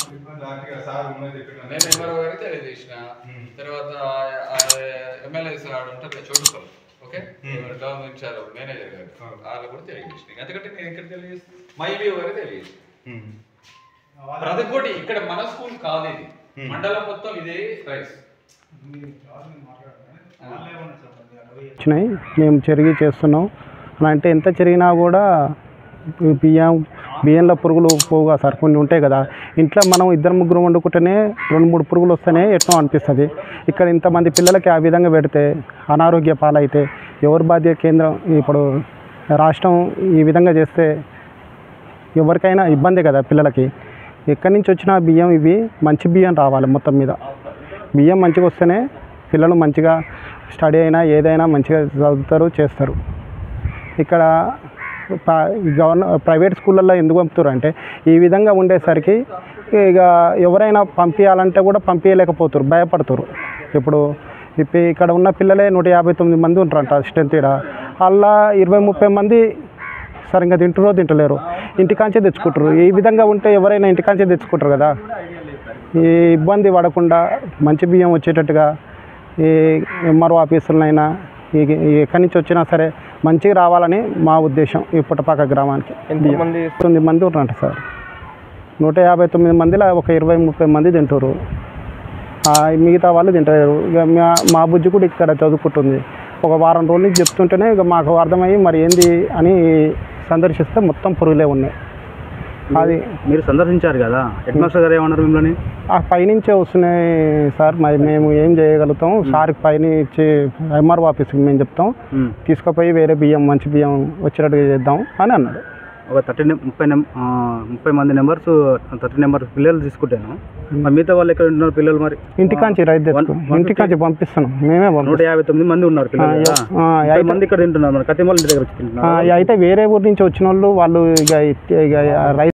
నేను ఎంఆర్ఓ గారికి తెలియజేసిన తర్వాత ఎమ్మెల్యే సార్ ఉంటారు చోటుపల్లి ఓకే గవర్నమెంట్ ఇచ్చారు మేనేజర్ గారు వాళ్ళు కూడా తెలియజేసిన ఎందుకంటే నేను ఇక్కడ తెలియజేస్తాను మైబీ గారికి తెలియజేస్తాను ప్రతికోటి ఇక్కడ మన స్కూల్ కాదు ఇది మండలం మొత్తం ఇదే రైస్ వచ్చినాయి మేము చెరిగి చేస్తున్నాం అలా అంటే ఎంత చెరిగినా కూడా బియ్యంలో పురుగులు పోగా సార్ కొన్ని ఉంటాయి కదా ఇంట్లో మనం ఇద్దరు ముగ్గురు వండుకుంటేనే 2-3 పురుగులు వస్తేనే ఎట్లా అనిపిస్తుంది ఇక్కడ ఇంతమంది పిల్లలకి ఆ విధంగా పెడితే అనారోగ్య పాలైతే ఎవరి బాధ్యత కేంద్రం ఇప్పుడు రాష్ట్రం ఈ విధంగా చేస్తే ఎవరికైనా ఇబ్బందే కదా పిల్లలకి ఎక్కడి నుంచి వచ్చిన బియ్యం ఇవి మంచి బియ్యం రావాలి మొత్తం మీద బియ్యం మంచిగా వస్తేనే పిల్లలు మంచిగా స్టడీ అయినా ఏదైనా మంచిగా చదువుతారు చేస్తారు ఇక్కడ ప్రైవేట్ స్కూళ్ళల్లో ఎందుకు పంపుతారు అంటే ఈ విధంగా ఉండేసరికి ఇక ఎవరైనా పంపించాలంటే కూడా పంపించలేకపోతారు భయపడుతారు ఇప్పుడు ఇక్కడ ఉన్న పిల్లలే 159 మంది ఉంటారంట స్ట్రెంత్ ఇక్కడ అలా 20-30 మంది సరిగ్గా తింటలేరు ఇంటికాంచే తెచ్చుకుంటారు ఈ విధంగా ఉంటే ఎవరైనా ఇంటికాంచే తెచ్చుకుంటారు కదా ఈ ఇబ్బంది పడకుండా మంచి బియ్యం వచ్చేటట్టుగా ఈ ఎంఆర్ఓ ఆఫీసులనైనా ఎక్కడి నుంచి వచ్చినా సరే మంచిగా రావాలని మా ఉద్దేశం ఈ పుట్టపాక గ్రామానికి 9 మంది ఉన్నారంట సార్ 159 మందిలో ఒక 20-30 మంది తింటారు మిగతా వాళ్ళు తింటారు ఇక మా బుజ్జి కూడా ఇక్కడ చదువుకుంటుంది ఒక వారం రోజుల నుంచి చెప్తుంటేనే ఇక మాకు అర్థమయ్యి మరి ఏంది అని సందర్శిస్తే మొత్తం పురుగులే ఉన్నాయి అది మీరు సందర్శించారు కదా హెడ్ మాస్టర్ గారు ఏమన్నారు మిమ్మల్ని పైనుంచే వస్తున్నాయి సార్ మరి మేము ఏం చేయగలుగుతాం సార్కి పైన ఇచ్చి ఎంఆర్ఓ ఆఫీస్కి మేము చెప్తాం తీసుకుపోయి వేరే బియ్యం మంచి బియ్యం వచ్చేటట్టుగా చేద్దాం అని అన్నాడు ఒక 30 మంది నెంబర్స్ 30 నెంబర్స్ పిల్లలు తీసుకుంటాను మిగతా వాళ్ళు ఎక్కడ ఉంటున్నారు పిల్లలు మరి ఇంటికాంచి రైతు ఇంటికాంచి పంపిస్తున్నాం మేమే 159 మంది ఉన్నారు పిల్లలు మంది ఇక్కడ తింటున్నారు మరి కత్తిమల్ల దగ్గర వచ్చి అయితే వేరే ఊరి నుంచి వచ్చిన వాళ్ళు ఇక రైతు